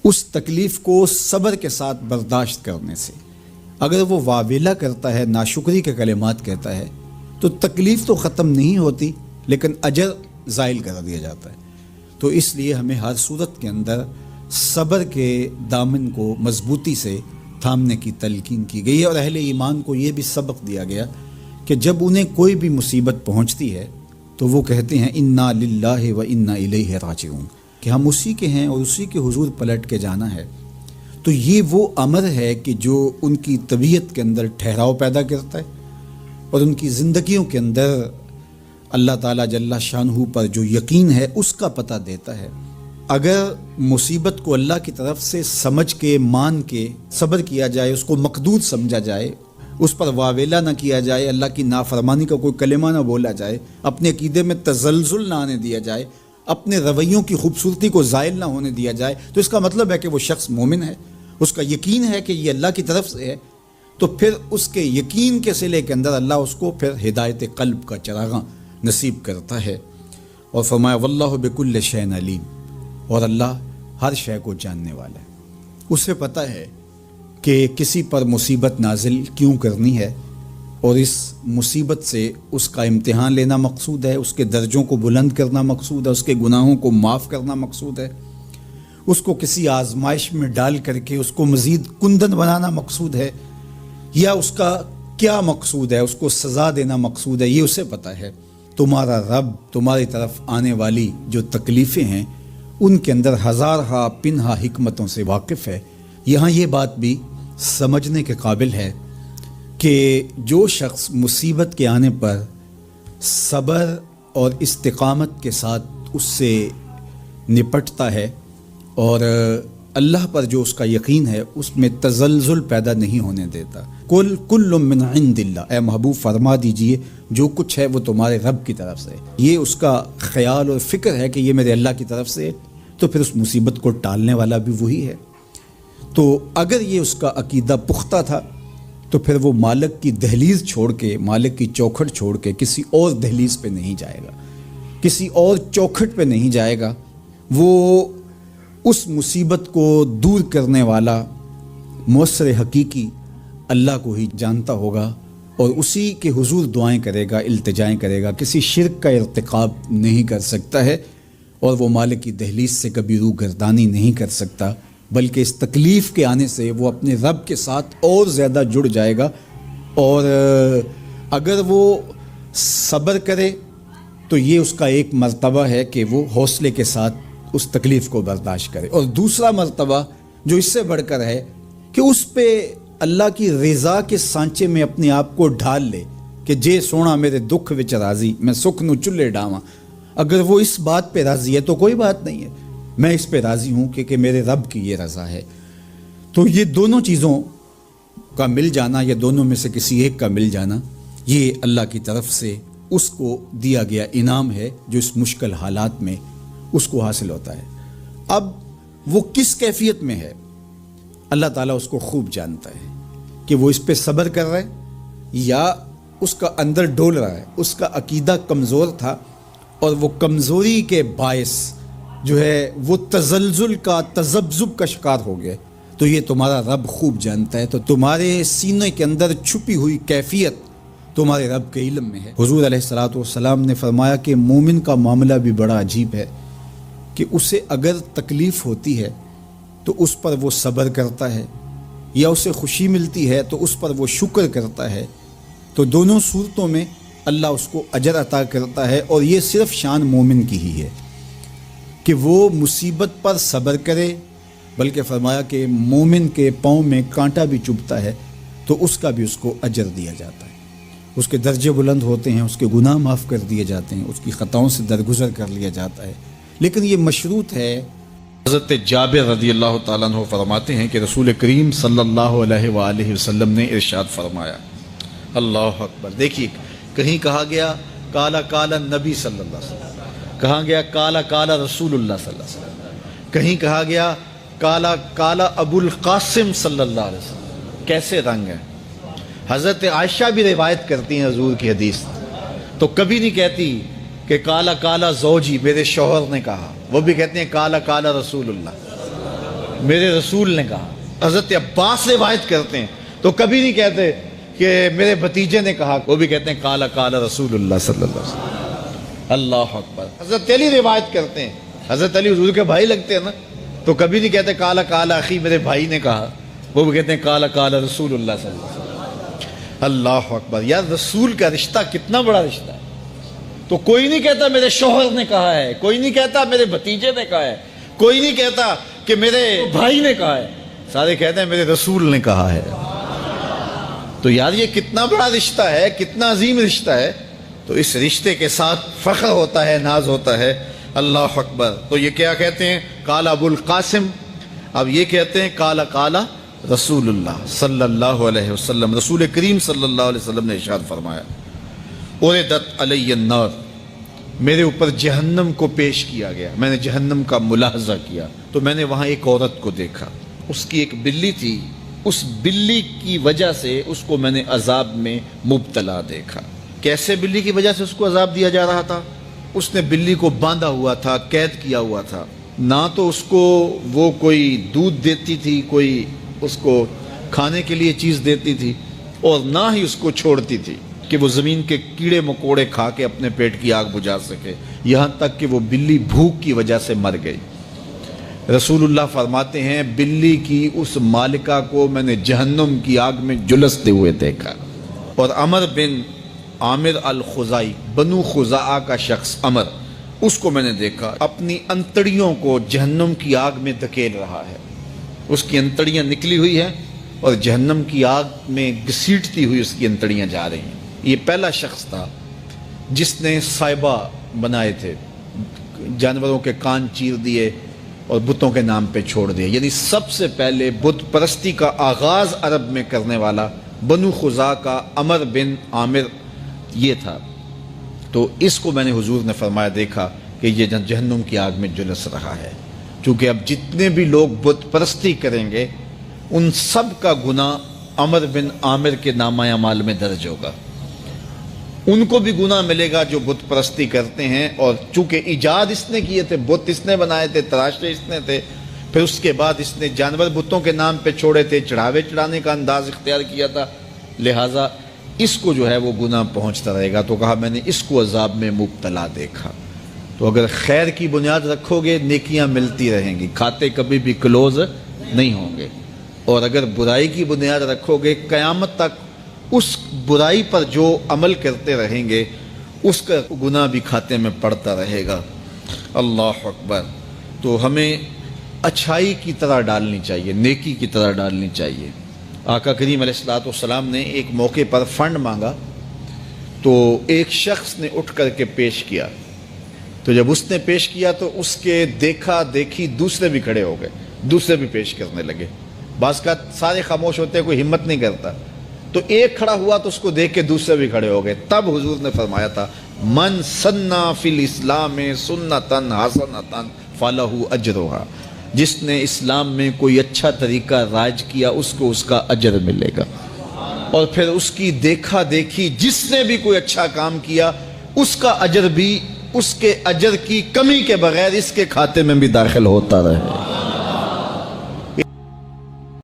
اس تکلیف کو صبر کے ساتھ برداشت کرنے سے۔ اگر وہ واویلا کرتا ہے، ناشکری کے کلمات کہتا ہے، تو تکلیف تو ختم نہیں ہوتی لیکن اجر زائل کر دیا جاتا ہے۔ تو اس لیے ہمیں ہر صورت کے اندر صبر کے دامن کو مضبوطی سے تھامنے کی تلقین کی گئی ہے، اور اہل ایمان کو یہ بھی سبق دیا گیا کہ جب انہیں کوئی بھی مصیبت پہنچتی ہے تو وہ کہتے ہیں انا للہ و انا الیہ راجعون، کہ ہم اسی کے ہیں اور اسی کے حضور پلٹ کے جانا ہے۔ تو یہ وہ امر ہے کہ جو ان کی طبیعت کے اندر ٹھہراؤ پیدا کرتا ہے اور ان کی زندگیوں کے اندر اللہ تعالیٰ جل شانہ پر جو یقین ہے اس کا پتہ دیتا ہے۔ اگر مصیبت کو اللہ کی طرف سے سمجھ کے مان کے صبر کیا جائے، اس کو مقدور سمجھا جائے، اس پر واویلا نہ کیا جائے، اللہ کی نافرمانی کا کوئی کلمہ نہ بولا جائے، اپنے عقیدے میں تزلزل نہ آنے دیا جائے، اپنے رویوں کی خوبصورتی کو زائل نہ ہونے دیا جائے، تو اس کا مطلب ہے کہ وہ شخص مومن ہے، اس کا یقین ہے کہ یہ اللہ کی طرف سے ہے۔ تو پھر اس کے یقین کے صلے کے اندر اللہ اس کو پھر ہدایت قلب کا چراغاں نصیب کرتا ہے۔ اور فرمایا واللہ بکل شیء علیم، اور اللہ ہر شے کو جاننے والا ہے، اسے پتہ ہے کہ کسی پر مصیبت نازل کیوں کرنی ہے، اور اس مصیبت سے اس کا امتحان لینا مقصود ہے، اس کے درجوں کو بلند کرنا مقصود ہے، اس کے گناہوں کو معاف کرنا مقصود ہے، اس کو کسی آزمائش میں ڈال کر کے اس کو مزید کندن بنانا مقصود ہے، یا اس کا کیا مقصود ہے، اس کو سزا دینا مقصود ہے، یہ اسے پتہ ہے۔ تمہارا رب تمہاری طرف آنے والی جو تکلیفیں ہیں ان کے اندر ہزارہا پنہا حکمتوں سے واقف ہے۔ یہاں یہ بات بھی سمجھنے کے قابل ہے کہ جو شخص مصیبت کے آنے پر صبر اور استقامت کے ساتھ اس سے نپٹتا ہے اور اللہ پر جو اس کا یقین ہے اس میں تزلزل پیدا نہیں ہونے دیتا، کل من عند اللہ، اے محبوب فرما دیجئے جو کچھ ہے وہ تمہارے رب کی طرف سے، یہ اس کا خیال اور فکر ہے کہ یہ میرے اللہ کی طرف سے ہے، تو پھر اس مصیبت کو ٹالنے والا بھی وہی ہے۔ تو اگر یہ اس کا عقیدہ پختہ تھا تو پھر وہ مالک کی دہلیز چھوڑ کے، مالک کی چوکھٹ چھوڑ کے کسی اور دہلیز پہ نہیں جائے گا، کسی اور چوکھٹ پہ نہیں جائے گا، وہ اس مصیبت کو دور کرنے والا مؤثر حقیقی اللہ کو ہی جانتا ہوگا اور اسی کے حضور دعائیں کرے گا، التجائیں کرے گا، کسی شرک کا ارتکاب نہیں کر سکتا ہے، اور وہ مالک کی دہلیز سے کبھی روح گردانی نہیں کر سکتا، بلکہ اس تکلیف کے آنے سے وہ اپنے رب کے ساتھ اور زیادہ جڑ جائے گا۔ اور اگر وہ صبر کرے تو یہ اس کا ایک مرتبہ ہے کہ وہ حوصلے کے ساتھ اس تکلیف کو برداشت کرے، اور دوسرا مرتبہ جو اس سے بڑھ کر ہے کہ اس پہ اللہ کی رضا کے سانچے میں اپنے آپ کو ڈھال لے کہ جے سونا میرے دکھ وچ راضی، میں سکھ نو چلے ڈاواں۔ اگر وہ اس بات پہ راضی ہے تو کوئی بات نہیں ہے، میں اس پہ راضی ہوں کہ میرے رب کی یہ رضا ہے۔ تو یہ دونوں چیزوں کا مل جانا، یا دونوں میں سے کسی ایک کا مل جانا، یہ اللہ کی طرف سے اس کو دیا گیا انعام ہے جو اس مشکل حالات میں اس کو حاصل ہوتا ہے۔ اب وہ کس کیفیت میں ہے اللہ تعالیٰ اس کو خوب جانتا ہے، کہ وہ اس پہ صبر کر رہا ہے یا اس کا اندر ڈول رہا ہے، اس کا عقیدہ کمزور تھا اور وہ کمزوری کے باعث جو ہے وہ تزلزل کا، تذبذب کا شکار ہو گئے، تو یہ تمہارا رب خوب جانتا ہے۔ تو تمہارے سینے کے اندر چھپی ہوئی کیفیت تمہارے رب کے علم میں ہے۔ حضور علیہ الصلوۃ والسلام نے فرمایا کہ مومن کا معاملہ بھی بڑا عجیب ہے کہ اسے اگر تکلیف ہوتی ہے تو اس پر وہ صبر کرتا ہے، یا اسے خوشی ملتی ہے تو اس پر وہ شکر کرتا ہے، تو دونوں صورتوں میں اللہ اس کو اجر عطا کرتا ہے، اور یہ صرف شان مومن کی ہی ہے کہ وہ مصیبت پر صبر کرے، بلکہ فرمایا کہ مومن کے پاؤں میں کانٹا بھی چبھتا ہے تو اس کا بھی اس کو اجر دیا جاتا ہے، اس کے درجے بلند ہوتے ہیں، اس کے گناہ معاف کر دیے جاتے ہیں، اس کی خطاؤں سے درگزر کر لیا جاتا ہے، لیکن یہ مشروط ہے۔ حضرت جابر رضی اللہ تعالیٰ عنہ فرماتے ہیں کہ رسول کریم صلی اللہ علیہ وآلہ وسلم نے ارشاد فرمایا، اللہ اکبر، دیکھیے کہیں کہا گیا کالا کالا نبی صلی اللہ علیہ وسلم، کہا گیا کالا کالا رسول اللہ صلی اللہ علیہ وسلم، کہیں کہا گیا کالا کالا ابو القاسم صلی اللہ علیہ وسلم، کیسے رنگ ہے۔ حضرت عائشہ بھی روایت کرتی ہیں حضور کی حدیث، تو کبھی نہیں کہتی کہ کالا کالا زوجی، میرے شوہر نے کہا، وہ بھی کہتے ہیں کالا کالا رسول اللہ۔ میرے رسول نے کہا. حضرت عباس روایت کرتے ہیں تو کبھی نہیں کہتے کہ میرے بھتیجے نے کہا, وہ بھی کہتے ہیں قال قال رسول اللہ صلی اللہ علیہ وسلم. اللہ اکبر. حضرت علی روایت کرتے ہیں, حضرت علی حضور کے بھائی لگتے ہیں نا, تو کبھی نہیں کہتے قال قال اخی, میرے بھائی نے کہا, وہ بھی کہتے ہیں قال قال رسول اللہ صلی اللہ علیہ وسلم. اللہ اکبر. یار رسول کا رشتہ کتنا بڑا رشتہ ہے. تو کوئی نہیں کہتا میرے شوہر نے کہا ہے, کوئی نہیں کہتا میرے بھتیجے نے کہا ہے, کوئی نہیں کہتا کہ میرے بھائی نے کہا ہے, سارے کہتے ہیں میرے رسول نے کہا ہے. تو یار یہ کتنا بڑا رشتہ ہے, کتنا عظیم رشتہ ہے. تو اس رشتے کے ساتھ فخر ہوتا ہے, ناز ہوتا ہے. اللہ اکبر. تو یہ کیا کہتے ہیں, قال ابو القاسم. اب یہ کہتے ہیں قال قال رسول اللہ صلی اللہ علیہ وسلم. رسول کریم صلی اللہ علیہ وسلم نے ارشاد فرمایا, اردت علی النار, میرے اوپر جہنم کو پیش کیا گیا. میں نے جہنم کا ملاحظہ کیا تو میں نے وہاں ایک عورت کو دیکھا, اس کی ایک بلی تھی, اس بلی کی وجہ سے اس کو میں نے عذاب میں مبتلا دیکھا. کیسے بلی کی وجہ سے اس کو عذاب دیا جا رہا تھا؟ اس نے بلی کو باندھا ہوا تھا, قید کیا ہوا تھا. نہ تو اس کو وہ کوئی دودھ دیتی تھی, کوئی اس کو کھانے کے لیے چیز دیتی تھی, اور نہ ہی اس کو چھوڑتی تھی کہ وہ زمین کے کیڑے مکوڑے کھا کے اپنے پیٹ کی آگ بجھا سکے. یہاں تک کہ وہ بلی بھوک کی وجہ سے مر گئی. رسول اللہ فرماتے ہیں بلی کی اس مالکہ کو میں نے جہنم کی آگ میں جلستے ہوئے دیکھا. اور عمر بن عامر الخزائی, بنو خزاعہ کا شخص عمر, اس کو میں نے دیکھا اپنی انتڑیوں کو جہنم کی آگ میں دھکیل رہا ہے. اس کی انتڑیاں نکلی ہوئی ہیں اور جہنم کی آگ میں گھسیٹتی ہوئی اس کی انتڑیاں جا رہی ہیں. یہ پہلا شخص تھا جس نے سائبہ بنائے تھے, جانوروں کے کان چیر دیے اور بتوں کے نام پہ چھوڑ دیے. یعنی سب سے پہلے بت پرستی کا آغاز عرب میں کرنے والا بنو خزاعہ کا عمر بن عامر یہ تھا. تو اس کو میں نے حضور نے فرمایا دیکھا کہ یہ جہنم کی آگ میں جلس رہا ہے. چونکہ اب جتنے بھی لوگ بت پرستی کریں گے ان سب کا گناہ عمر بن عامر کے نامہ اعمال میں درج ہوگا. ان کو بھی گناہ ملے گا جو بت پرستی کرتے ہیں. اور چونکہ ایجاد اس نے کیے تھے, بت اس نے بنائے تھے, تراشے اس نے تھے, پھر اس کے بعد اس نے جانور بتوں کے نام پہ چھوڑے تھے, چڑھاوے چڑھانے کا انداز اختیار کیا تھا, لہٰذا اس کو جو ہے وہ گناہ پہنچتا رہے گا. تو کہا میں نے اس کو عذاب میں مبتلا دیکھا. تو اگر خیر کی بنیاد رکھو گے نیکیاں ملتی رہیں گی, کھاتے کبھی بھی کلوز نہیں ہوں گے. اور اگر برائی کی بنیاد رکھو گے قیامت تک اس برائی پر جو عمل کرتے رہیں گے اس کا گناہ بھی کھاتے میں پڑتا رہے گا. اللہ اکبر. تو ہمیں اچھائی کی طرح ڈالنی چاہیے, نیکی کی طرح ڈالنی چاہیے. آقا کریم علیہ الصلوۃ والسلام نے ایک موقع پر فنڈ مانگا تو ایک شخص نے اٹھ کر کے پیش کیا. تو جب اس نے پیش کیا تو اس کے دیکھا دیکھی دوسرے بھی کھڑے ہو گئے, دوسرے بھی پیش کرنے لگے. بعض کا سارے خاموش ہوتے ہیں, کوئی ہمت نہیں کرتا. تو ایک کھڑا ہوا تو اس کو دیکھ کے دوسرے بھی کھڑے ہو گئے. تب حضور نے فرمایا تھا من سنّا فی الاسلام سنتن حسنتن فلہ اجرھا, جس نے اسلام میں کوئی اچھا طریقہ رائج کیا اس کو اس کا اجر ملے گا. اور پھر اس کی دیکھا دیکھی جس نے بھی کوئی اچھا کام کیا اس کا اجر بھی اس کے اجر کی کمی کے بغیر اس کے کھاتے میں بھی داخل ہوتا رہے.